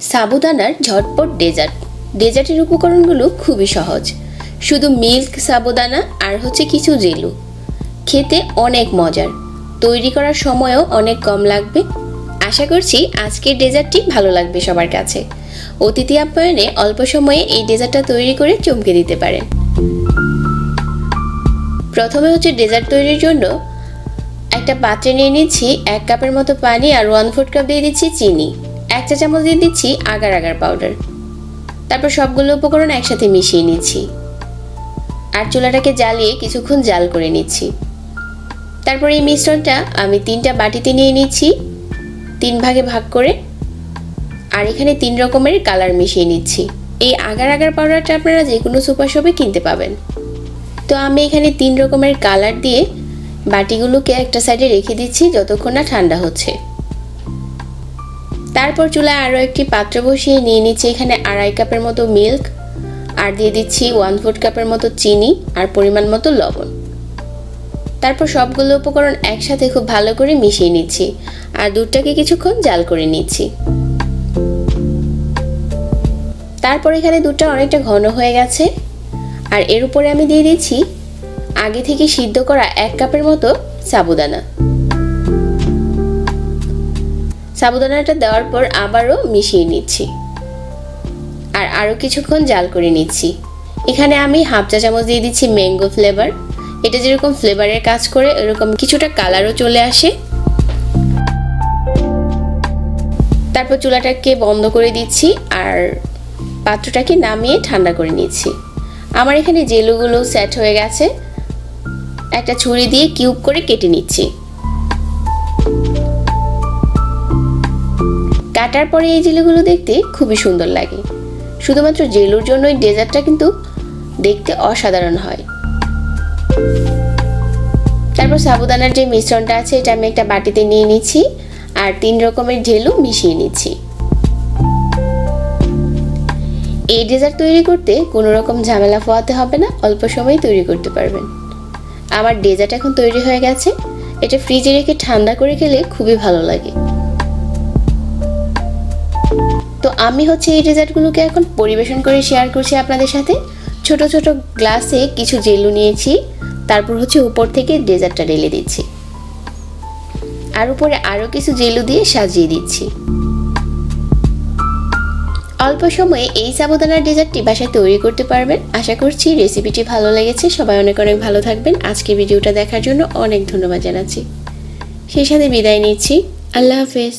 সাবুদানার ঝটপট ডেজার্ট। ডেজার্টের উপকরণগুলো খুবই সহজ, শুধু মিল্ক, সাবুদানা আর কিছু জেলু। খেতে অনেক মজার, তৈরি করার সময়ও অনেক কম লাগবে। আশা করছি আজকের ডেজার্টটি ভালো লাগবে সবার কাছে। অতিথি আপ্যায়নে অল্প সময়ে এই ডেজার্টটা তৈরি করে চমকে দিতে পারেন। প্রথমে ডেজার্ট তৈরির জন্য একটা পাত্রে নিয়ে নিচ্ছি 1 কাপের মতো পানি আর 1/4 কাপ দিয়ে দিচ্ছি চিনি। 1 চা চামচ দিয়ে দিচ্ছি আগার আগার পাউডার। তারপর সবগুলো উপকরণ একসাথে মিশিয়ে নিচ্ছি আর চুলাটাকে জ্বালিয়ে কিছুক্ষণ জাল করে নিচ্ছি। তারপর এই মিশ্রণটা আমি 3টা বাটিতে নিয়ে নিচ্ছি 3 ভাগে ভাগ করে, আর এখানে 3 রকমের কালার মিশিয়ে নিচ্ছি। এই আগার আগার পাউডারটা আপনারা যে কোনো সুপার শপে কিনতে পাবেন। তো আমি এখানে 3 রকমের কালার দিয়ে বাটিগুলোকে একটা সাইডে রেখে দিচ্ছি যতক্ষণ না ঠান্ডা হচ্ছে। তারপর চুলায় আরও একটি পাত্র বসিয়ে নিয়ে নিচ্ছি এখানে 2.5 কাপের মতো মিল্ক, আর দিয়ে দিচ্ছি 1/4 কাপের মতো চিনি আর পরিমাণ মতো লবণ। তারপর সবগুলো উপকরণ একসাথে খুব ভালো করে মিশিয়ে নিচ্ছি আর দুধটাকে কিছুক্ষণ জাল করে নিচ্ছি। তারপর এখানে দুধটা অনেকটা ঘন হয়ে গেছে, আর এর উপরে আমি দিয়ে দিচ্ছি আগে থেকে সিদ্ধ করা 1 কাপের মতো সাবুদানা। সাবুদানাটা দেওয়ার পর আবারও মিশিয়ে নিচ্ছি আর আরও কিছুক্ষণ জাল করে নিচ্ছি। এখানে আমি 1/2 চা চামচ দিয়ে দিচ্ছি ম্যাঙ্গো ফ্লেভার। এটা যেরকম ফ্লেভারের কাজ করে এরকম কিছুটা কালারও চলে আসে। তারপর চুলাটাকে বন্ধ করে দিচ্ছি আর পাত্রটাকে নামিয়ে ঠান্ডা করে নিচ্ছি। আমার এখানে জেলুগুলো সেট হয়ে গেছে, একটা ছুরি দিয়ে কিউব করে কেটে নিচ্ছি। কাটার পরে এই জেলুগুলো দেখতে খুবই সুন্দর লাগে। শুধুমাত্র জেলুর জন্যই ডেজার্টটা কিন্তু দেখতে অসাধারণ হয়। তারপর সাবুদানার যে মিশ্রণটা আছে এটা আমি একটা বাটিতে নিয়ে নিচ্ছি আর 3 রকমের জেলু মিশিয়ে নিচ্ছি। এই ডেজার্ট তৈরি করতে কোনো রকম ঝামেলা পোহাতে হবে না, অল্প সময়ে তৈরি করতে পারবেন। আমার ডেজার্ট এখন তৈরি হয়ে গেছে। এটা ফ্রিজে রেখে ঠান্ডা করে খেলে খুবই ভালো লাগে। তো আমি এই ডেজার্টগুলোকে এখন পরিবেশন করে শেয়ার করছি আপনাদের সাথে। ছোট ছোট গ্লাসে কিছু জেলু নিয়েছি, তারপর উপর থেকে ডেজার্টটা ঢেলে দিচ্ছি আর উপরে আরও কিছু জেলু দিয়ে সাজিয়ে দিচ্ছি। অল্প সময়ে এই সাবুদানার ডেজার্টটি বাসায় তৈরি করতে পারবেন। আশা করছি রেসিপিটি ভালো লেগেছে। সবাই অনেক অনেক ভালো থাকবেন। আজকের ভিডিওটা দেখার জন্য অনেক ধন্যবাদ জানাচ্ছি। সেই সাথে বিদায় নিচ্ছি। আল্লাহ হাফেজ।